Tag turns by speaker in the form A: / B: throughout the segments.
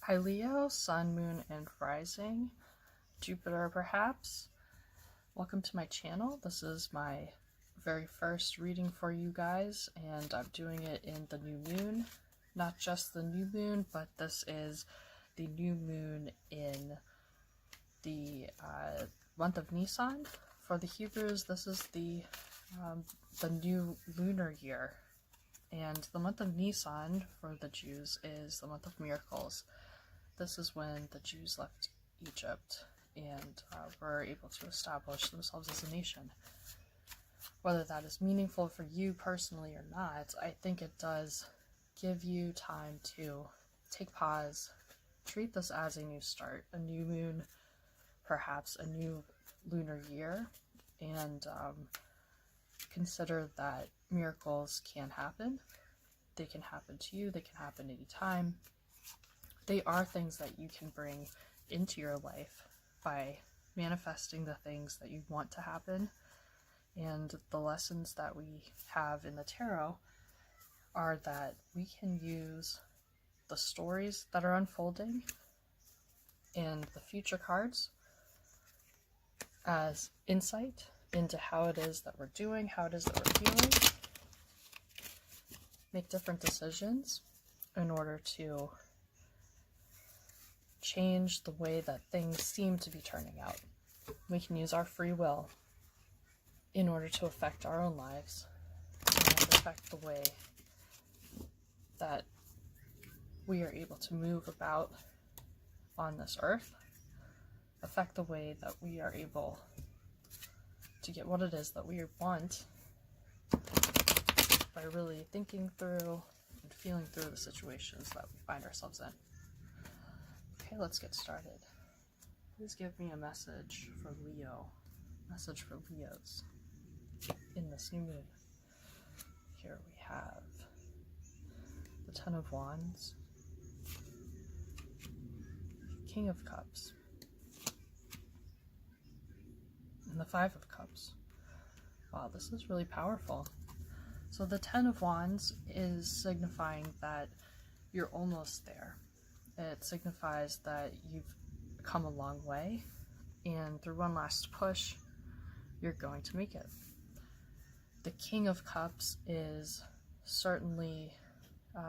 A: Hi Leo, Sun, Moon, and Rising, Jupiter perhaps. Welcome to my channel. This is my very first reading for you guys, and I'm doing it in the new moon. Not just the new moon, but this is the new moon in the month of Nisan. For the Hebrews, this is the new lunar year. And the month of Nisan for the Jews is the month of miracles. This is when the Jews left Egypt and were able to establish themselves as a nation. Whether that is meaningful for you personally or not, I think it does give you time to take pause, treat this as a new start, a new moon, perhaps a new lunar year, and consider that miracles can happen. They can happen to you, they can happen anytime. They are things that you can bring into your life by manifesting the things that you want to happen. And the lessons that we have in the tarot are that we can use the stories that are unfolding and the future cards as insight into how it is that we're doing, how it is that we're feeling. Make different decisions in order to change the way that things seem to be turning out. We can use our free will in order to affect our own lives and affect the way that we are able to move about on this earth, affect the way that we are able to get what it is that we want by really thinking through and feeling through the situations that we find ourselves in. Okay, let's get started. Please give me a message for Leo. Message for Leos in this new moon. Here we have the Ten of Wands, King of Cups, and the Five of Cups. Wow, this is really powerful. So the Ten of Wands is signifying that you're almost there. It signifies that you've come a long way, and through one last push, you're going to make it. The King of Cups is certainly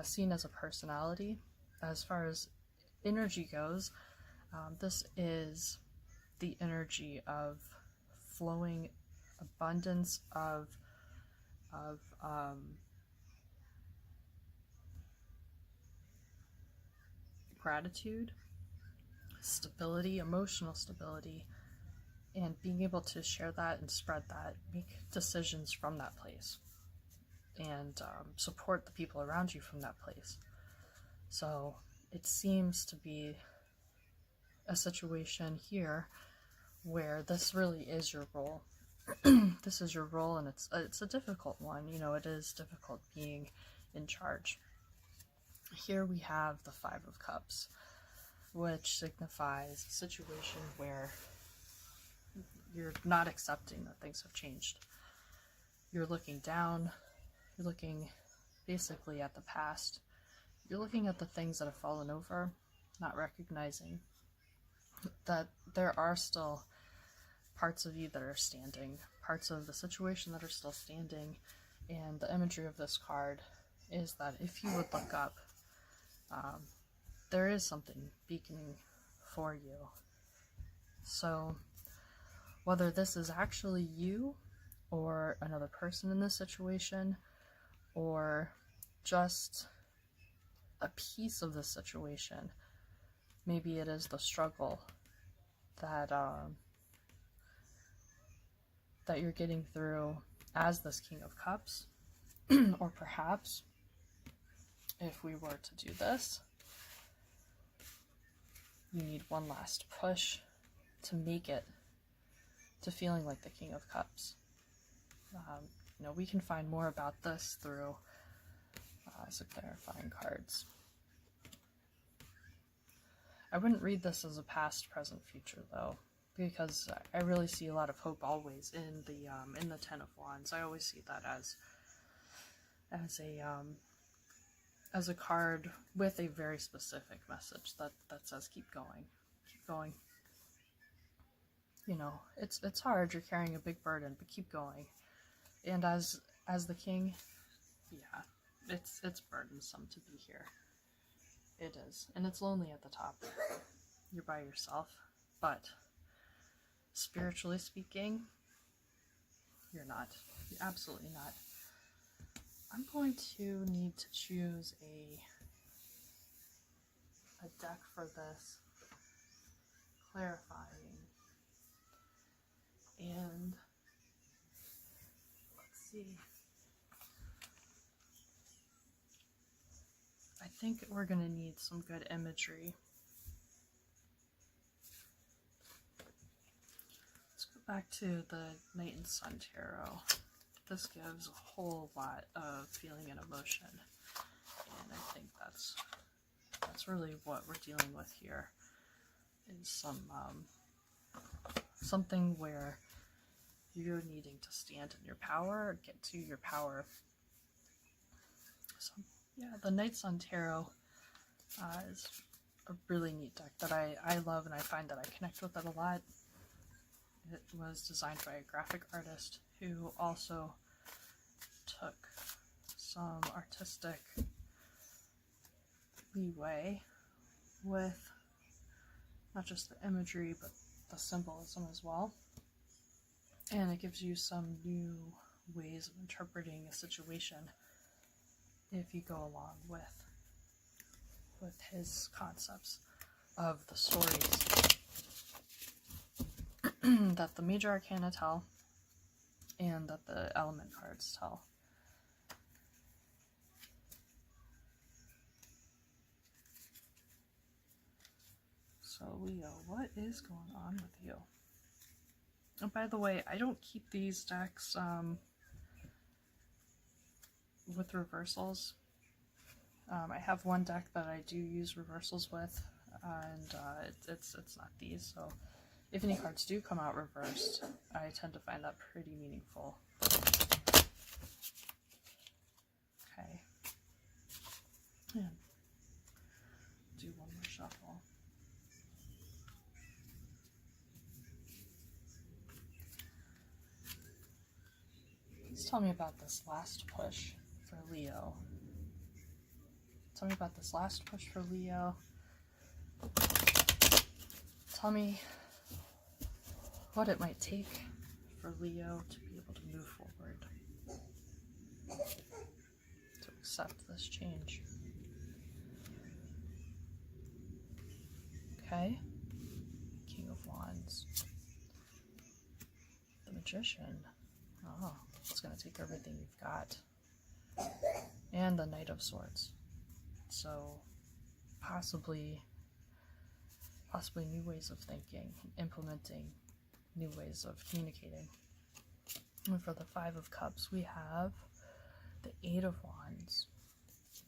A: seen as a personality. As far as energy goes, this is the energy of flowing abundance of gratitude, stability, emotional stability, and being able to share that and spread that, make decisions from that place, and support the people around you from that place. So it seems to be a situation here where this really is your role. This is your role, and it's a difficult one. You know, it is difficult being in charge. Here we have the Five of Cups, which signifies a situation where you're not accepting that things have changed. You're looking down, you're looking basically at the past, you're looking at the things that have fallen over, not recognizing that there are still parts of you that are standing, parts of the situation that are still standing. And the imagery of this card is that if you would look up, there is something beaconing for you. So whether this is actually you or another person in this situation, or just a piece of the situation, maybe it is the struggle that that you're getting through as this King of Cups. Or perhaps if we were to do this, you need one last push to make it to feeling like the King of Cups. You know, we can find more about this through some clarifying cards. I wouldn't read this as a past, present, future though, because I really see a lot of hope always in the Ten of Wands. I always see that as a as a card with a very specific message that says keep going, keep going. You know, it's hard, you're carrying a big burden, but keep going. And as the king, yeah, it's burdensome to be here. It is. And it's lonely at the top. You're by yourself. But spiritually speaking, you're not. You're absolutely not. I'm going to need to choose a deck for this, clarifying. And let's see. I think we're going to need some good imagery. Let's go back to the Knight and Sun Tarot. This gives a whole lot of feeling and emotion, and I think that's really what we're dealing with here, is something where you're needing to stand in your power, get to your power. So yeah, the Knight Sun Tarot is a really neat deck that I love, and I find that I connect with it a lot. It was designed by a graphic artist who also took some artistic leeway with not just the imagery but the symbolism as well. And it gives you some new ways of interpreting a situation if you go along with his concepts of the stories that the major arcana tell and that the element cards tell. So Leo, what is going on with you? Oh, by the way, I don't keep these decks with reversals. I have one deck that I do use reversals with, and it's not these, so if any cards do come out reversed, I tend to find that pretty meaningful. Okay. Yeah. Do one more shuffle. Please tell me about this last push for Leo. Tell me about this last push for Leo. Tell me what it might take for Leo to be able to move forward, to accept this change. Okay. King of Wands. The Magician. Oh, it's going to take everything you've got. And the Knight of Swords. So possibly new ways of thinking, implementing new ways of communicating. And for the Five of Cups, we have the Eight of Wands.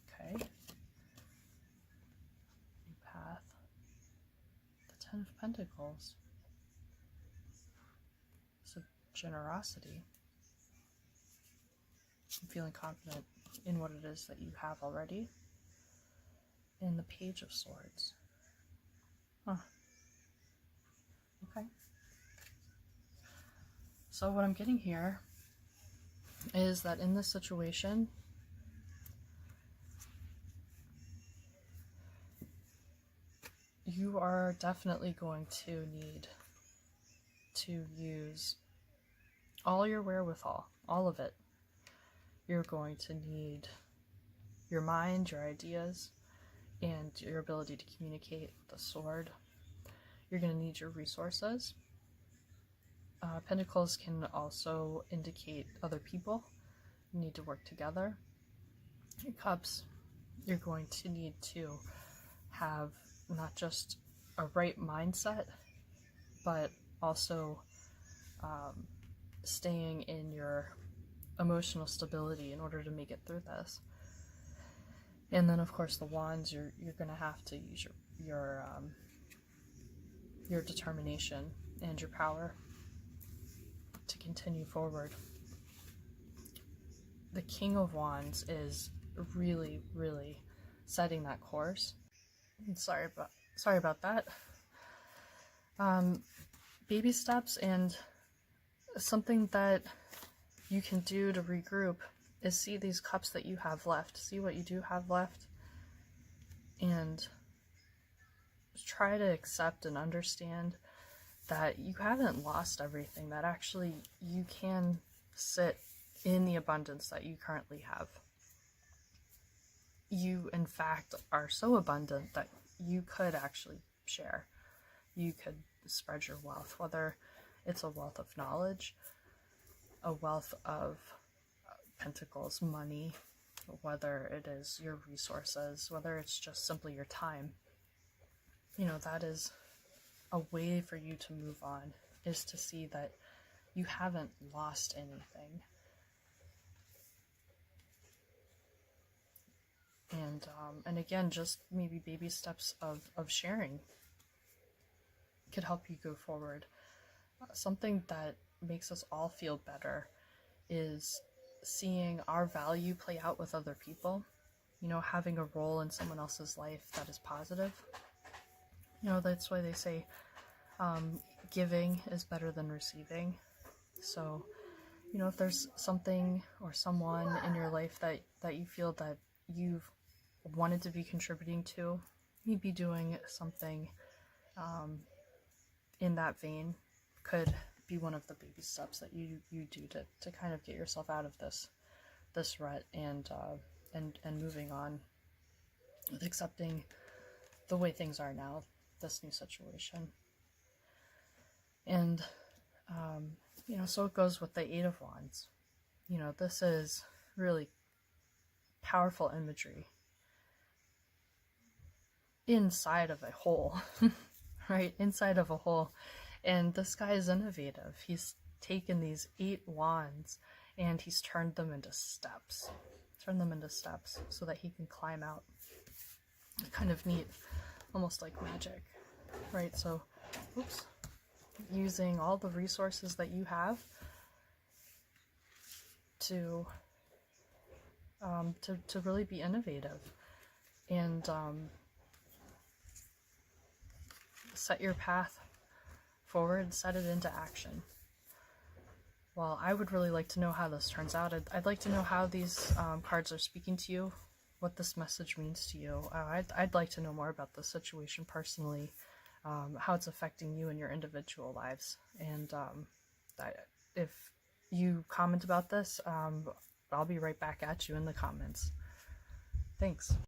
A: Okay. New path. The Ten of Pentacles. So generosity. I'm feeling confident in what it is that you have already. And the Page of Swords. Huh. Okay. So what I'm getting here is that in this situation, you are definitely going to need to use all your wherewithal, all of it. You're going to need your mind, your ideas, and your ability to communicate with the sword. You're going to need your resources. Pentacles can also indicate other people. You need to work together. Cups, you're going to need to have not just a right mindset, but also staying in your emotional stability in order to make it through this. And then, of course, the Wands, you're going to have to use your determination and your power to continue forward. The King of Wands is really, really setting that course. Sorry about that. Baby steps, and something that you can do to regroup is see these cups that you have left. See what you do have left, and try to accept and understand that you haven't lost everything, that actually you can sit in the abundance that you currently have. You, in fact, are so abundant that you could actually share. You could spread your wealth, whether it's a wealth of knowledge, a wealth of pentacles, money, whether it is your resources, whether it's just simply your time. You know, that is a way for you to move on, is to see that you haven't lost anything. And again, just maybe baby steps of sharing could help you go forward. Something that makes us all feel better is seeing our value play out with other people. You know, having a role in someone else's life that is positive. You know, that's why they say giving is better than receiving. So, you know, if there's something or someone in your life that you feel that you've wanted to be contributing to, you'd be doing something in that vein could be one of the baby steps that you do to kind of get yourself out of this rut and moving on with accepting the way things are now, this new situation. And you know, so it goes with the Eight of Wands. You know, this is really powerful imagery inside of a hole, right? Inside of a hole. And this guy is innovative. He's taken these 8 wands and he's turned them into steps. So that he can climb out. Kind of neat, almost like magic, right? So, oops. Using all the resources that you have to really be innovative and set your path forward, set it into action. Well, I would really like to know how this turns out. I'd like to know how these cards are speaking to you, what this message means to you. I'd like to know more about this situation personally, how it's affecting you in your individual lives. And if you comment about this, I'll be right back at you in the comments. Thanks.